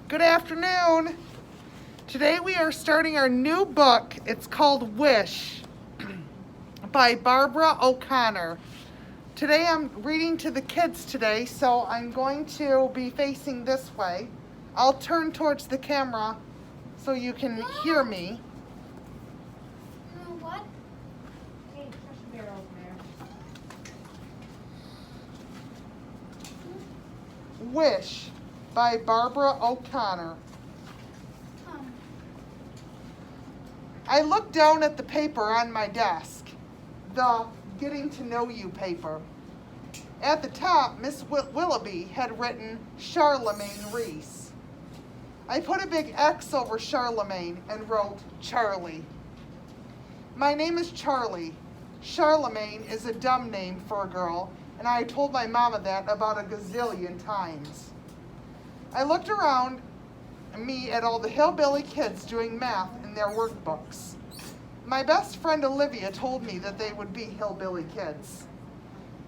Good afternoon. Today we are starting our new book. It's called Wish by Barbara O'Connor. Today I'm reading to the kids today, so I'm going to be facing this way. I'll turn towards the camera so you can hear me. What? Hey, push the bear over there. Wish by Barbara O'Connor. I looked down at the paper on my desk, the Getting to Know You paper. At the top, Miss Willoughby had written Charlemagne Reese. I put a big X over Charlemagne and wrote Charlie. My name is Charlie. Charlemagne is a dumb name for a girl, and I told my mama that about a gazillion times. I looked around me at all the hillbilly kids doing math in their workbooks. My best friend Olivia told me that they would be hillbilly kids.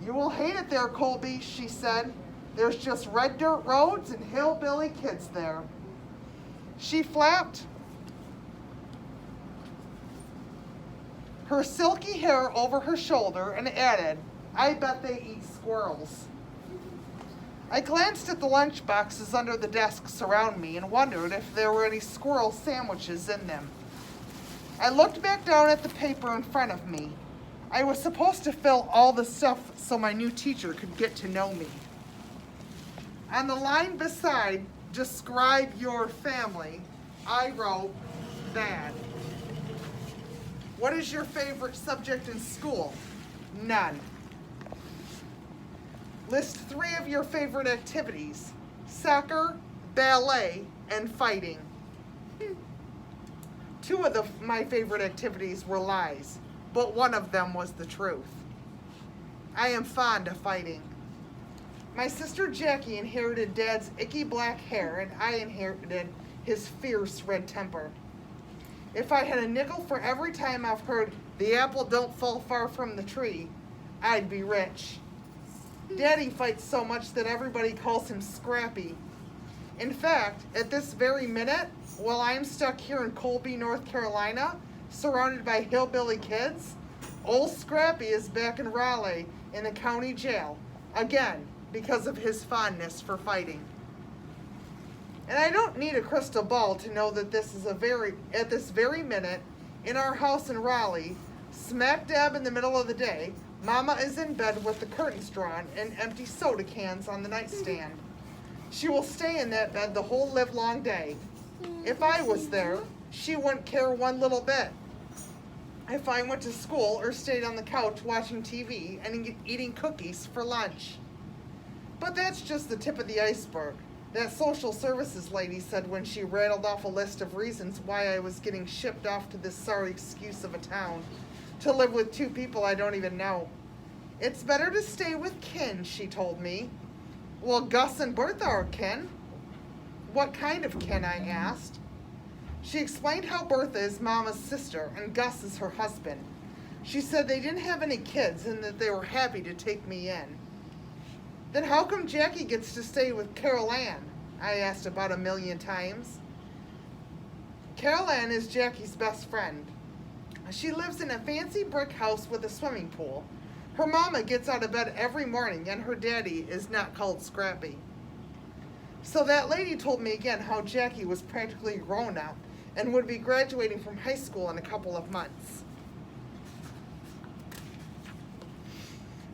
You will hate it there, Colby, she said. There's just red dirt roads and hillbilly kids there. She flapped her silky hair over her shoulder and added, I bet they eat squirrels. I glanced at the lunch boxes under the desks around me and wondered if there were any squirrel sandwiches in them. I looked back down at the paper in front of me. I was supposed to fill all the stuff so my new teacher could get to know me. On the line beside, describe your family, I wrote, bad. What is your favorite subject in school? None. List 3 of your favorite activities: soccer, ballet, and fighting. 2 of my favorite activities were lies, but one of them was the truth. I am fond of fighting. My sister Jackie inherited Dad's icky black hair, and I inherited his fierce red temper. If I had a nickel for every time I've heard, the apple don't fall far from the tree, I'd be rich. Daddy fights so much that everybody calls him Scrappy. In fact, at this very minute, while I'm stuck here in Colby, North Carolina, surrounded by hillbilly kids, old Scrappy is back in Raleigh in the county jail, again, because of his fondness for fighting. And I don't need a crystal ball to know that at this very minute, in our house in Raleigh, smack dab in the middle of the day, Mama is in bed with the curtains drawn and empty soda cans on the nightstand. She will stay in that bed the whole livelong day. If I was there, she wouldn't care one little bit. If I went to school or stayed on the couch watching TV and eating cookies for lunch. But that's just the tip of the iceberg. That social services lady said when she rattled off a list of reasons why I was getting shipped off to this sorry excuse of a town to live with 2 people I don't even know. It's better to stay with kin, she told me. Well, Gus and Bertha are kin. What kind of kin, I asked. She explained how Bertha is Mama's sister and Gus is her husband. She said they didn't have any kids and that they were happy to take me in. Then how come Jackie gets to stay with Carol Ann? I asked about 1,000,000 times. Carol Ann is Jackie's best friend. She lives in a fancy brick house with a swimming pool. Her mama gets out of bed every morning and her daddy is not called Scrappy. So that lady told me again how Jackie was practically grown up and would be graduating from high school in a couple of months.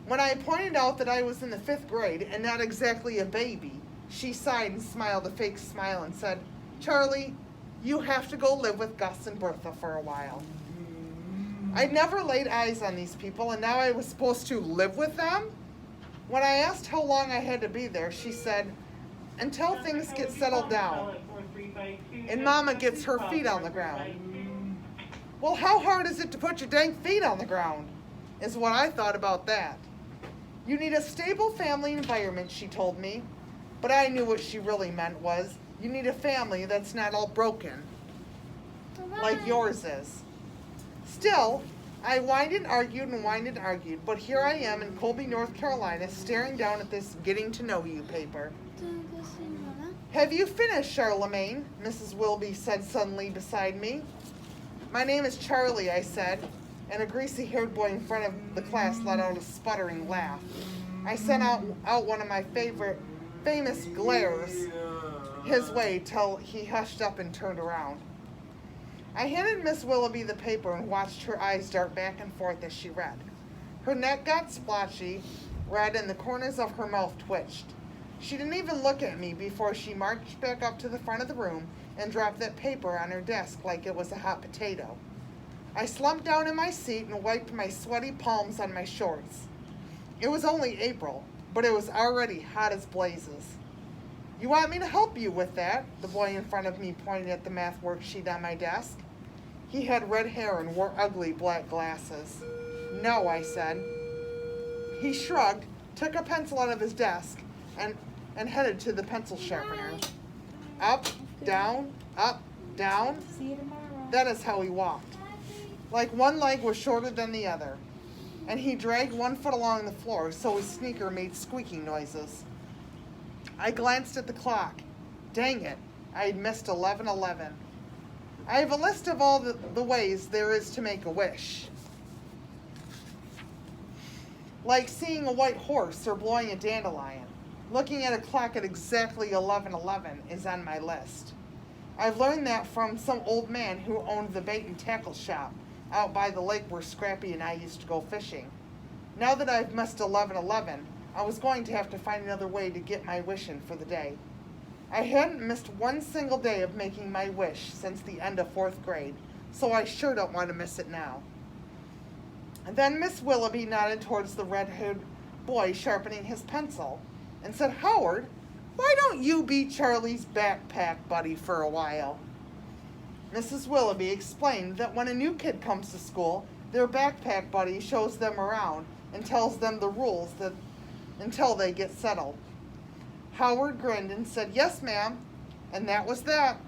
When I pointed out that I was in the 5th grade and not exactly a baby, she sighed and smiled a fake smile and said, Charlie, you have to go live with Gus and Bertha for a while. I'd never laid eyes on these people, and now I was supposed to live with them? When I asked how long I had to be there, she said, until things get settled down and Mama gets her feet on the ground. Well, how hard is it to put your dang feet on the ground? Is what I thought about that. You need a stable family environment, she told me. But I knew what she really meant was, you need a family that's not all broken, like yours is. Still, I whined and argued, but here I am in Colby, North Carolina, staring down at this Getting to Know You paper. Have you finished, Charlemagne? Mrs. Willoughby said suddenly beside me. My name is Charlie, I said, and a greasy-haired boy in front of the class let out a sputtering laugh. I sent out one of my famous glares his way till he hushed up and turned around. I handed Miss Willoughby the paper and watched her eyes dart back and forth as she read. Her neck got splotchy red and the corners of her mouth twitched. She didn't even look at me before she marched back up to the front of the room and dropped that paper on her desk like it was a hot potato. I slumped down in my seat and wiped my sweaty palms on my shorts. It was only April, but it was already hot as blazes. You want me to help you with that? The boy in front of me pointed at the math worksheet on my desk. He had red hair and wore ugly black glasses. No, I said. He shrugged, took a pencil out of his desk, and headed to the pencil sharpener. Up, down, down. See you tomorrow. That is how he walked. Like one leg was shorter than the other, and he dragged one foot along the floor so his sneaker made squeaking noises. I glanced at the clock. Dang it, I had missed 11:11. I have a list of all the ways there is to make a wish. Like seeing a white horse or blowing a dandelion. Looking at a clock at exactly 11:11 is on my list. I've learned that from some old man who owned the bait and tackle shop out by the lake where Scrappy and I used to go fishing. Now that I've missed 11:11, I was going to have to find another way to get my wish in for the day. I hadn't missed one single day of making my wish since the end of 4th grade, so I sure don't want to miss it now. And then Miss Willoughby nodded towards the red-haired boy sharpening his pencil and said, Howard, why don't you be Charlie's backpack buddy for a while? Mrs. Willoughby explained that when a new kid comes to school, their backpack buddy shows them around and tells them the rules until they get settled. Howard grinned and said, Yes, ma'am, and that was that.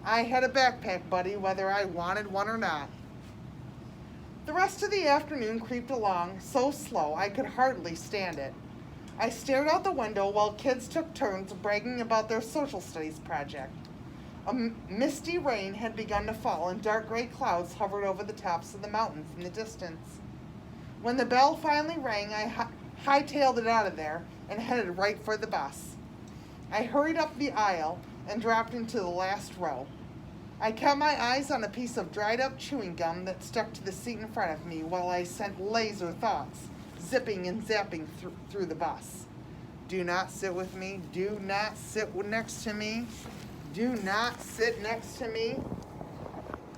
I had a backpack buddy whether I wanted one or not. The rest of the afternoon creeped along so slow I could hardly stand it. I stared out the window while kids took turns bragging about their social studies project. A misty rain had begun to fall and dark gray clouds hovered over the tops of the mountains in the distance. When the bell finally rang, I hightailed it out of there and headed right for the bus. I hurried up the aisle and dropped into the last row. I kept my eyes on a piece of dried up chewing gum that stuck to the seat in front of me while I sent laser thoughts zipping and zapping through the bus. Do not sit with me. Do not sit next to me. Do not sit next to me.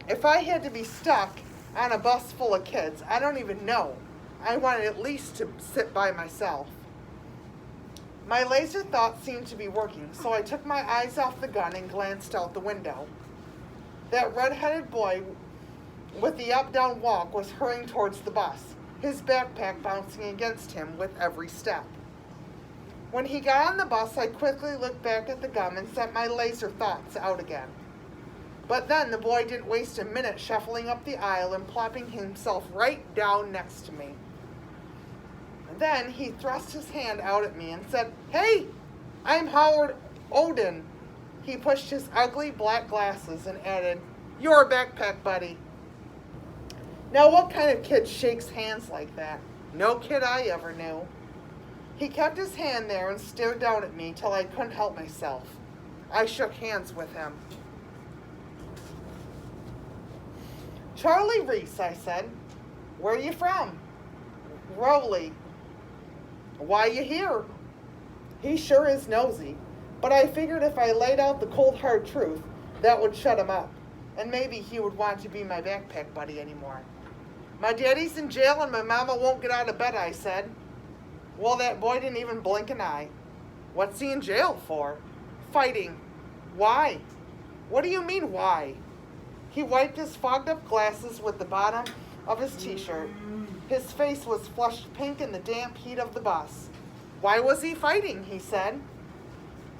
If I had to be stuck on a bus full of kids, I don't even know. I wanted at least to sit by myself. My laser thought seemed to be working, so I took my eyes off the gun and glanced out the window. That red-headed boy with the up-down walk was hurrying towards the bus, his backpack bouncing against him with every step. When he got on the bus, I quickly looked back at the gum and sent my laser thoughts out again. But then the boy didn't waste a minute shuffling up the aisle and plopping himself right down next to me. Then he thrust his hand out at me and said, Hey, I'm Howard Odin. He pushed his ugly black glasses and added, You're a backpack buddy. Now what kind of kid shakes hands like that? No kid I ever knew. He kept his hand there and stared down at me till I couldn't help myself. I shook hands with him. Charlie Reese, I said. Where are you from? Rowley. Why you here? He sure is nosy, but I figured if I laid out the cold hard truth, that would shut him up, and maybe he would want to be my backpack buddy anymore. My daddy's in jail and my mama won't get out of bed, I said. Well, that boy didn't even blink an eye. What's he in jail for? Fighting. Why? What do you mean, why? He wiped his fogged up glasses with the bottom of his t-shirt. His face was flushed pink in the damp heat of the bus. Why was he fighting, he said.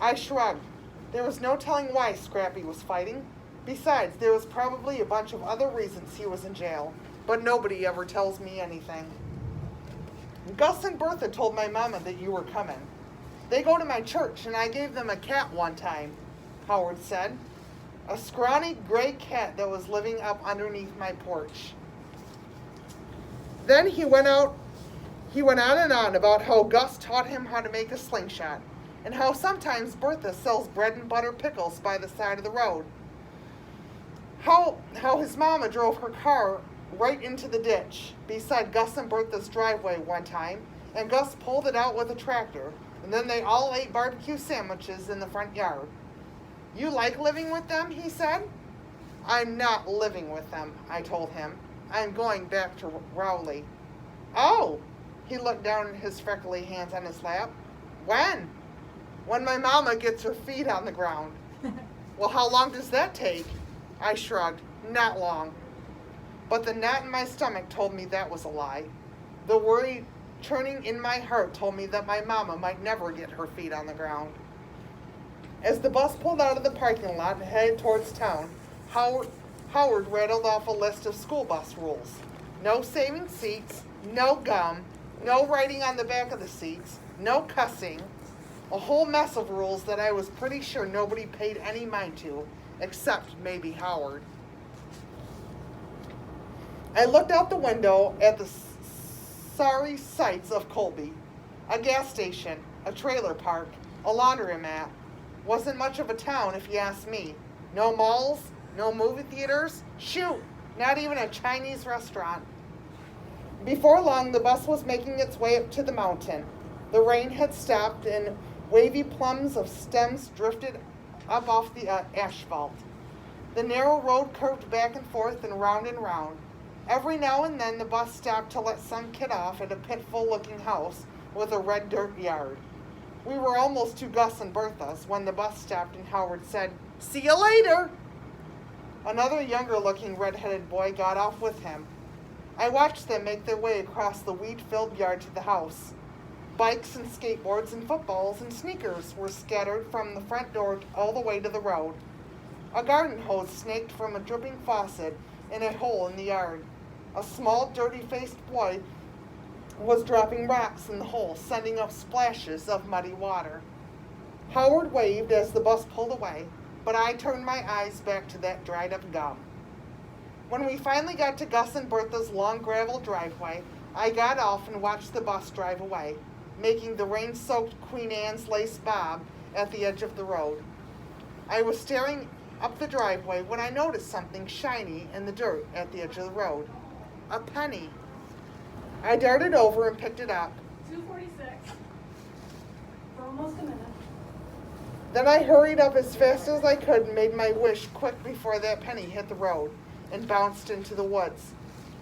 I shrugged. There was no telling why Scrappy was fighting. Besides, there was probably a bunch of other reasons he was in jail, but nobody ever tells me anything. Gus and Bertha told my mama that you were coming. They go to my church, and I gave them a cat one time. Howard said. A scrawny gray cat that was living up underneath my porch. Then he went on and on about how Gus taught him how to make a slingshot, and how sometimes Bertha sells bread and butter pickles by the side of the road. How his mama drove her car right into the ditch beside Gus and Bertha's driveway one time, and Gus pulled it out with a tractor, and then they all ate barbecue sandwiches in the front yard. You like living with them, he said. I'm not living with them, I told him. I'm going back to Rowley. Oh, he looked down at his freckly hands on his lap. When? When my mama gets her feet on the ground. Well, how long does that take? I shrugged. Not long. But the knot in my stomach told me that was a lie. The worry churning in my heart told me that my mama might never get her feet on the ground. As the bus pulled out of the parking lot and headed towards town, Howard rattled off a list of school bus rules. No saving seats, no gum, no writing on the back of the seats, no cussing, a whole mess of rules that I was pretty sure nobody paid any mind to, except maybe Howard. I looked out the window at the sorry sights of Colby. A gas station, a trailer park, a laundromat. Wasn't much of a town if you ask me. No malls, no movie theaters, shoot, not even a Chinese restaurant. Before long, the bus was making its way up to the mountain. The rain had stopped and wavy plumes of stems drifted up off the asphalt. The narrow road curved back and forth and round and round. Every now and then the bus stopped to let some kid off at a pitiful-looking house with a red dirt yard. We were almost to Gus and Bertha's when the bus stopped and Howard said, "See you later!" Another younger-looking red-headed boy got off with him. I watched them make their way across the weed-filled yard to the house. Bikes and skateboards and footballs and sneakers were scattered from the front door all the way to the road. A garden hose snaked from a dripping faucet in a hole in the yard. A small, dirty-faced boy was dropping rocks in the hole, sending up splashes of muddy water. Howard waved as the bus pulled away, but I turned my eyes back to that dried-up gum. When we finally got to Gus and Bertha's long gravel driveway, I got off and watched the bus drive away, making the rain-soaked Queen Anne's lace bob at the edge of the road. I was staring up the driveway when I noticed something shiny in the dirt at the edge of the road. A penny. I darted over and picked it up. 2:46. For almost a minute. Then I hurried up as fast as I could and made my wish quick before that penny hit the road and bounced into the woods.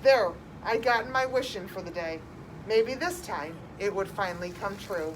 There, I'd gotten my wish in for the day. Maybe this time it would finally come true.